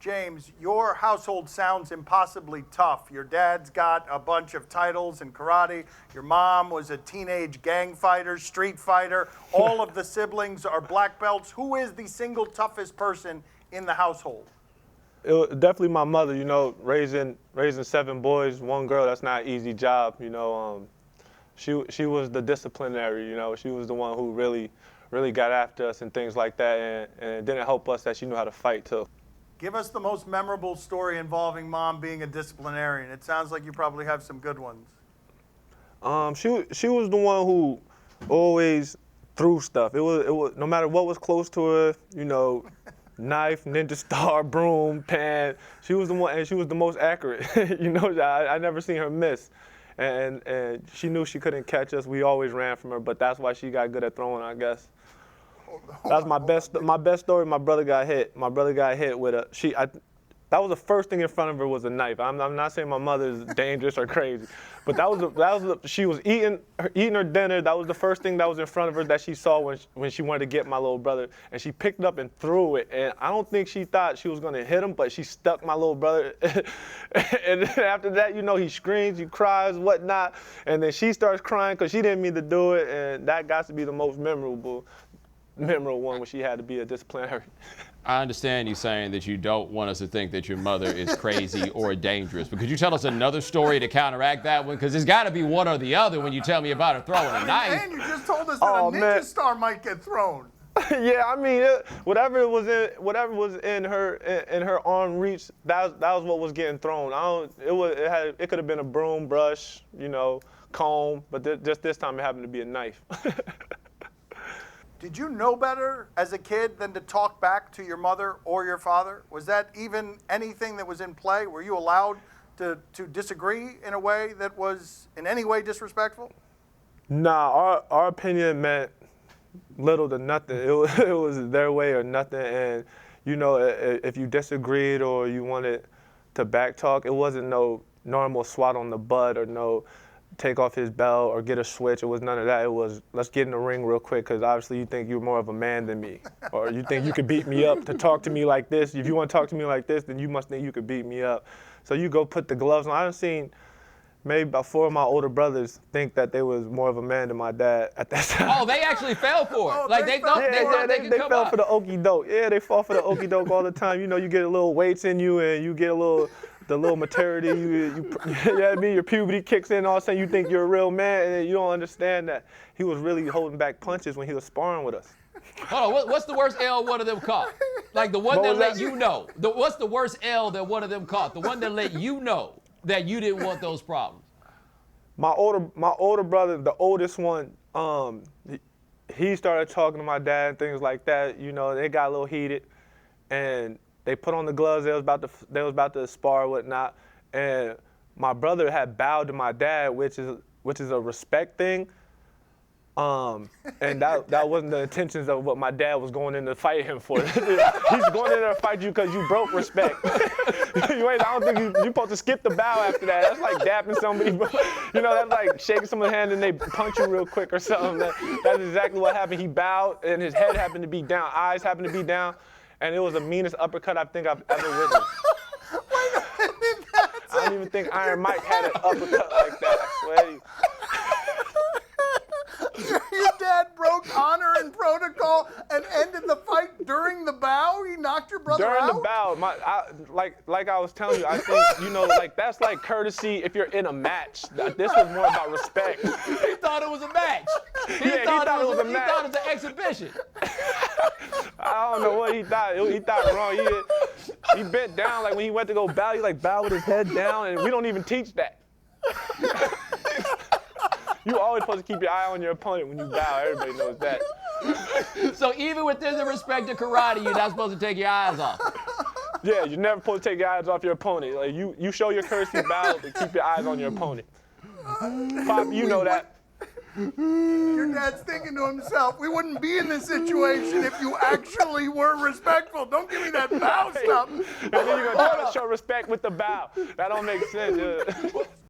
James, your household sounds impossibly tough. Your dad's got a bunch of titles in karate. Your mom was a teenage gang fighter, street fighter. All of the siblings are black belts. Who is the single toughest person in the household? It was definitely my mother. Raising 7 boys, 1 girl, that's not an easy job. She was the disciplinary. She was the one who really got after us and things like that, and it didn't help us that she knew how to fight too. Give us the most memorable story involving Mom being a disciplinarian. It sounds like you probably have some good ones. She was the one who always threw stuff. It was no matter what was close to her, knife, ninja star, broom, pan. She was the one, and she was the most accurate. I never seen her miss. And she knew she couldn't catch us. We always ran from her, but that's why she got good at throwing, I guess. That's my best story. My brother got hit. My brother got hit with that was the first thing in front of her was a knife. I'm not saying my mother's dangerous or crazy, but she was eating her dinner. That was the first thing that was in front of her that she saw when she wanted to get my little brother, and she picked it up and threw it. And I don't think she thought she was gonna hit him, but she stuck my little brother. And then after that, he screams, he cries, whatnot, and then she starts crying because she didn't mean to do it, and that got to be the most memorable one when she had to be a disciplinarian. I understand you saying that you don't want us to think that your mother is crazy or dangerous, but could you tell us another story to counteract that one? Because there's got to be one or the other when you tell me about her throwing a knife. And you just told us that a ninja star might get thrown. Yeah, whatever was in her arm reach, that was what was getting thrown. It could have been a broom, brush, comb, but just this time it happened to be a knife. Did you know better as a kid than to talk back to your mother or your father? Was that even anything that was in play? Were you allowed to disagree in a way that was in any way disrespectful? Nah, our opinion meant little to nothing. It was their way or nothing. And, if you disagreed or you wanted to backtalk, it wasn't no normal swat on the butt or no take off his belt or get a switch. It was none of that. It was, let's get in the ring real quick because obviously you think you're more of a man than me. Or you think you could beat me up to talk to me like this. If you want to talk to me like this, then you must think you could beat me up. So you go put the gloves on. I've seen maybe about 4 of my older brothers think that they was more of a man than my dad at that time. Oh, they actually fell for it. They fell for the okie doke. Yeah, they fall for the okie doke all the time. You get a little weights in you and you get the little maturity, your puberty kicks in, all of a sudden you think you're a real man, and you don't understand that he was really holding back punches when he was sparring with us. Hold on, what's the worst L one of them caught? Like the one that let you know. What's the worst L that one of them caught? The one that let you know that you didn't want those problems. My older brother, the oldest one, he started talking to my dad and things like that. They got a little heated, and they put on the gloves. They was about to spar or whatnot, and my brother had bowed to my dad, which is a respect thing. And that wasn't the intentions of what my dad was going in to fight him for. He's going in there to fight you because you broke respect. I don't think you're supposed to skip the bow after that. That's like dapping somebody. That's like shaking someone's hand and they punch you real quick or something. That's exactly what happened. He bowed and his head happened to be down, eyes happened to be down. And it was the meanest uppercut I think I've ever witnessed. I don't even think Iron Mike had an uppercut like that, I swear to you. Your dad broke honor and protocol and ended the fight during the bow? He knocked your brother out? During the bow. Like I was telling you, I think, that's like courtesy if you're in a match. This was more about respect. He thought it was a match. He thought it was a match. He thought it was an exhibition. I don't know what he thought. He thought wrong. He bent down like when he went to go bow. He bow with his head down, and we don't even teach that. You always supposed to keep your eye on your opponent when you bow. Everybody knows that. So even within the respect of karate, you're not supposed to take your eyes off. Yeah, you're never supposed to take your eyes off your opponent. Like you show your courtesy bow, but keep your eyes on your opponent. Pop, you know that. Your dad's thinking to himself, we wouldn't be in this situation if you actually were respectful. Don't give me that bow stuff. And then you're going to try to show respect with the bow. That don't make sense.